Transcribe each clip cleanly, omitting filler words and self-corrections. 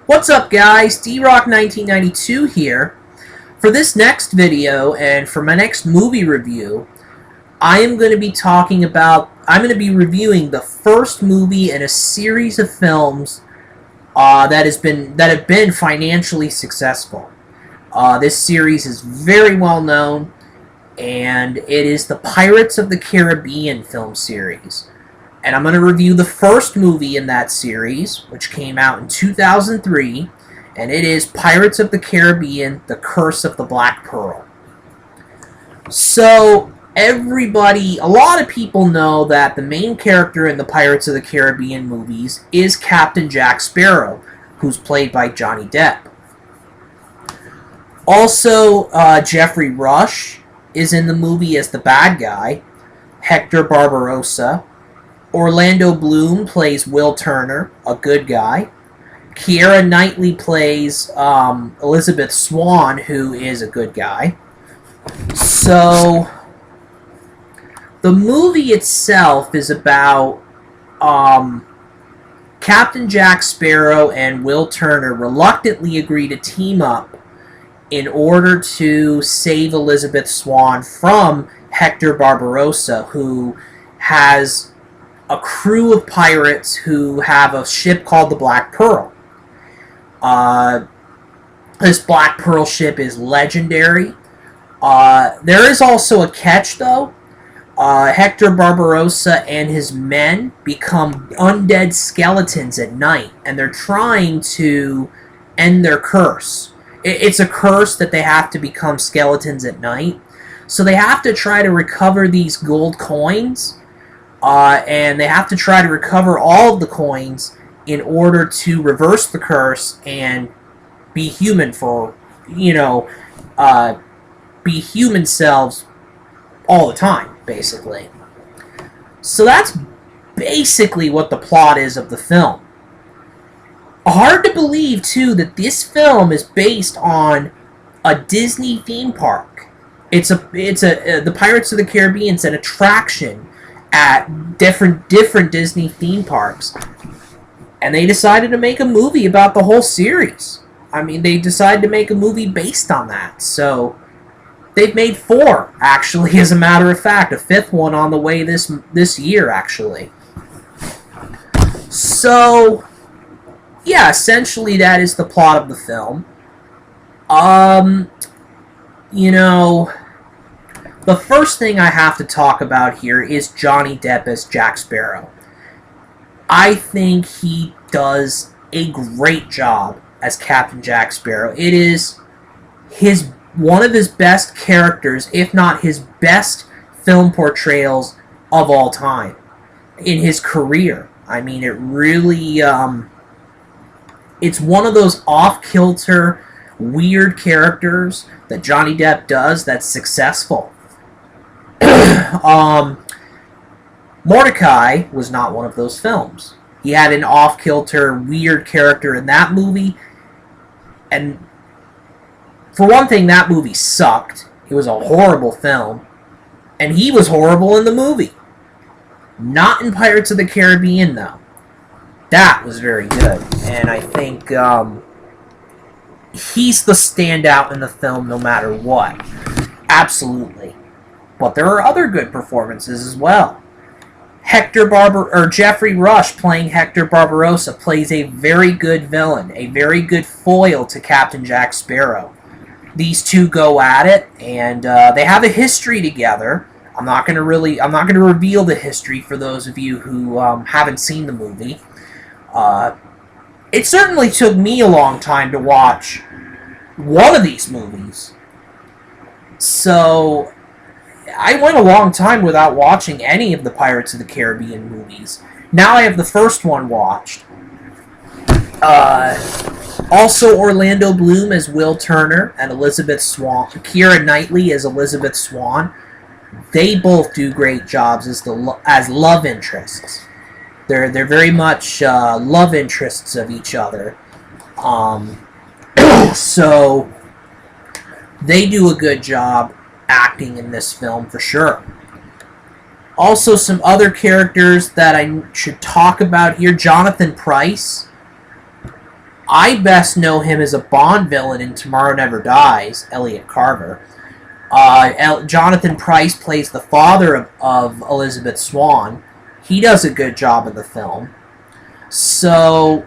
What's up, guys? D-Rock1992 here. For this next video and for my next movie review, I'm going to be reviewing the first movie in a series of films that have been financially successful. This series is very well known, and it is the Pirates of the Caribbean film series. And I'm going to review the first movie in that series, which came out in 2003, and it is Pirates of the Caribbean: The Curse of the Black Pearl. So, a lot of people know that the main character in the Pirates of the Caribbean movies is Captain Jack Sparrow, who's played by Johnny Depp. Also, Geoffrey Rush is in the movie as the bad guy, Hector Barbarossa. Orlando Bloom plays Will Turner, a good guy. Keira Knightley plays Elizabeth Swann, who is a good guy. So, the movie itself is about Captain Jack Sparrow and Will Turner reluctantly agree to team up in order to save Elizabeth Swann from Hector Barbarossa, who has a crew of pirates who have a ship called the Black Pearl. This Black Pearl ship is legendary. There is also a catch, though. Hector Barbarossa and his men become undead skeletons at night, and they're trying to end their curse. It's a curse that they have to become skeletons at night. So they have to try to recover these gold coins, and they have to try to recover all of the coins in order to reverse the curse and be human be human selves all the time, basically. So that's basically what the plot is of the film. Hard to believe, too, that this film is based on a Disney theme park. The Pirates of the Caribbean's an attraction at different Disney theme parks, and they decided to make a movie about the whole series. I mean, they decided to make a movie based on that. So they've made 4, actually, as a matter of fact. A 5th one on the way this year, actually. So, yeah, essentially that is the plot of the film. The first thing I have to talk about here is Johnny Depp as Jack Sparrow. I think he does a great job as Captain Jack Sparrow. It is one of his best characters, if not his best film portrayals of all time in his career. I mean, it really, it's one of those off-kilter, weird characters that Johnny Depp does that's successful. Mordecai was not one of those films. He had an off-kilter, weird character in that movie, and for one thing, that movie sucked. It was a horrible film, and he was horrible in the movie. Not in Pirates of the Caribbean, though. That was very good, and I think he's the standout in the film no matter what. Absolutely. But there are other good performances as well. Geoffrey Rush playing Hector Barbarossa plays a very good villain, a very good foil to Captain Jack Sparrow. These two go at it, and they have a history together. I'm not going to reveal the history for those of you who haven't seen the movie. It certainly took me a long time to watch one of these movies. So I went a long time without watching any of the Pirates of the Caribbean movies. Now I have the first one watched. Also, Orlando Bloom as Will Turner and Elizabeth Swann. Keira Knightley as Elizabeth Swann. They both do great jobs as love interests. They're very much love interests of each other. So they do a good job acting in this film for sure. Also, some other characters that I should talk about here. Jonathan Pryce I best know him as a Bond villain in Tomorrow Never Dies, Elliot Carver. Jonathan Pryce plays the father of Elizabeth Swann. He does a good job in the film. So,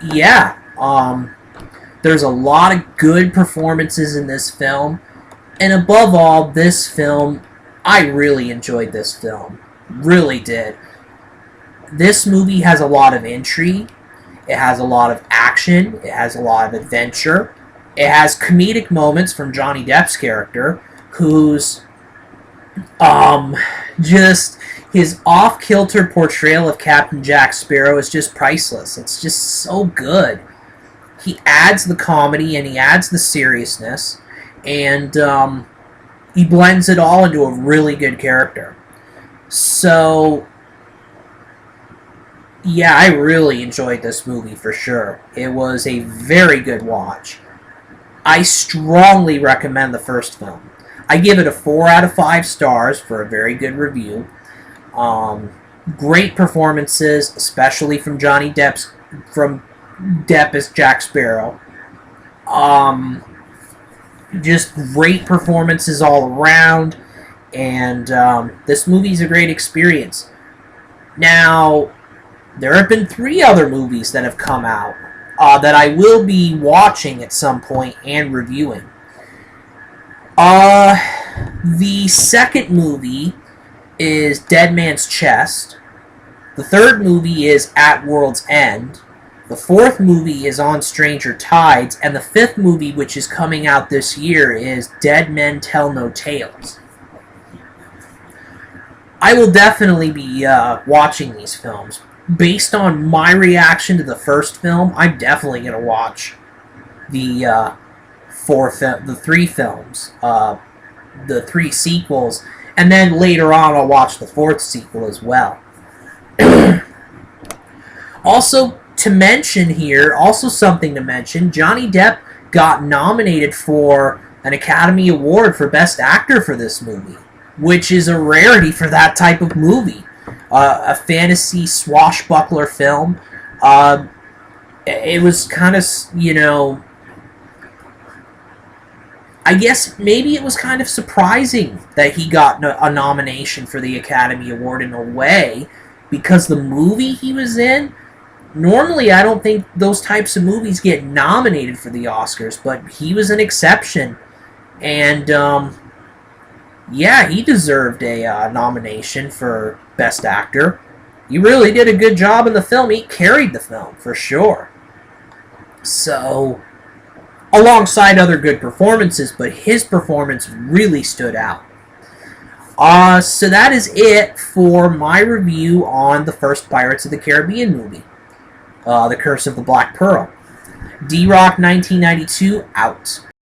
yeah, there's a lot of good performances in this film. And above all, this film, I really enjoyed this film. Really did. This movie has a lot of intrigue. It has a lot of action. It has a lot of adventure. It has comedic moments from Johnny Depp's character, who's just his off-kilter portrayal of Captain Jack Sparrow is just priceless. It's just so good. He adds the comedy and he adds the seriousness, and he blends it all into a really good character. So, yeah, I really enjoyed this movie for sure. It was a very good watch. I strongly recommend the first film. I give it a 4 out of 5 stars for a very good review. Great performances, especially from Depp as Jack Sparrow. Just great performances all around, and this movie's a great experience. Now, there have been 3 other movies that have come out that I will be watching at some point and reviewing. The second movie is Dead Man's Chest. The third movie is At World's End. The fourth movie is On Stranger Tides. And the fifth movie, which is coming out this year, is Dead Men Tell No Tales. I will definitely be watching these films. Based on my reaction to the first film, I'm definitely going to watch the 3 films, the 3 sequels, and then later on I'll watch the 4th sequel as well. Also, to mention here, something to mention, Johnny Depp got nominated for an Academy Award for Best Actor for this movie, which is a rarity for that type of movie. A fantasy swashbuckler film. It was kind of, I guess maybe it was kind of surprising that he got a nomination for the Academy Award in a way, because the movie he was in, normally I don't think those types of movies get nominated for the Oscars, but he was an exception. And, yeah, he deserved a nomination for Best Actor. He really did a good job in the film. He carried the film, for sure. So, alongside other good performances, but his performance really stood out. So that is it for my review on the first Pirates of the Caribbean movie, The Curse of the Black Pearl. D-Rock 1992, out.